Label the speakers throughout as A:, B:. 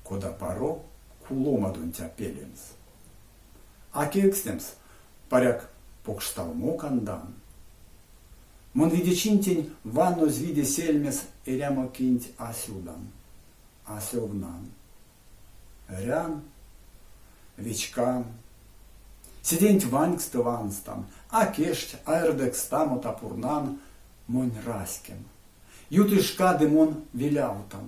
A: кода паро куломадунтя пелемс. А кекстемс паряк покшталмо кандан. Мон видичинтень ванну звиде сельмес эрямо кинть асюдан, асевнан. Рям, вечкам, сиденть ваньксты ванстан, а кешть аэрдекс тамо тапурнан монь раскем. Юты шкады мон виляутан,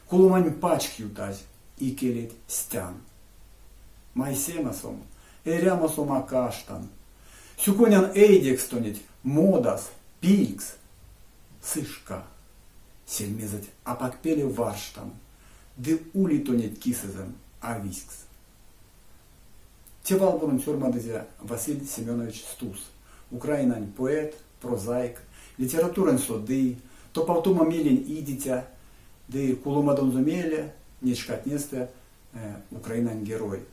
A: кулумань пачк ютазь и келет стян. Майсемасом, эрямосом акаштан, сюконян эйдекс тонить модас, пилькс, сышка, сельмезать апакпеле варштан, ды ули тонет кисызем авискс. Тевал бурун сюрмадызе Василий Семенович Стус, украинань поэт, прозаик, литературен соды, то повтума мелень идитя, ды кулумадон зумеле, нечкатнесте украинань герой.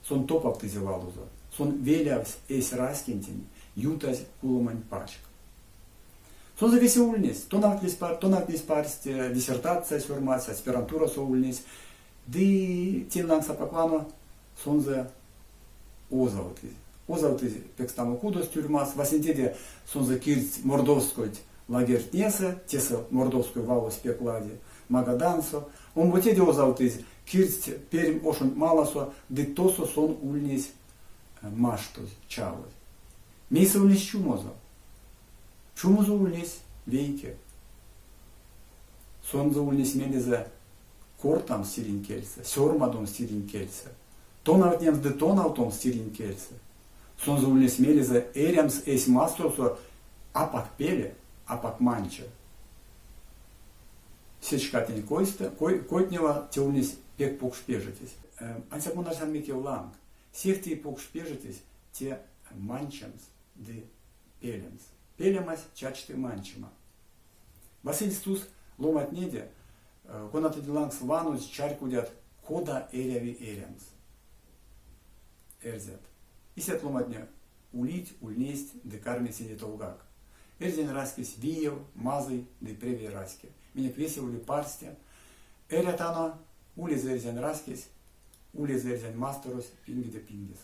A: Сон топав тызе валуза, сон велявс эйс раскентень, ютась кулумань пачк. Сон завесе ульнес, то навклис парсте, диссертация сюрмась, аспирантура со ульнес, ды тем сапаклано сонзе озавтыз. Озавтыз пекстамо кудос тюрьмас, васентеде сонзе кирц мордовской лагертнесе, теса мордовской валу спекладе, магадансо, он ботеде озавтыз кирц перим ошон маласо, ды тосо сон ульнес маштоз, чавоз. Мейса ульнес чумозо. Чумозо ульнес вейке. Сонзе ульнес мелезе кортам сирин кельсе, сёрмадон сирин кельсе. Тонавтнемс де тонавтом сирин кельсе. Сонзе ульнес мелезе эрямс эйс мастросо апак пеле, апак манче. Сечкатень котнева те ульнес пек покшпежетесь. Ансяк монарсан меке уланг. Сех те покшпежетесь те манчемс де пелемс. Пелемас чачты манчема. Василь Стус ломат неде, конаты дилангс ванус чаркудят кода эряви эрямс. Эрзят. Исят ломатне улить, ульнесть, де карми сидит олгак. Эрзен раскис виев, мазый, де преви раски. Минек веселули парсте. Эрят ано, улез эрзен раскис, улез эрзен мастерус, пинги де пингис.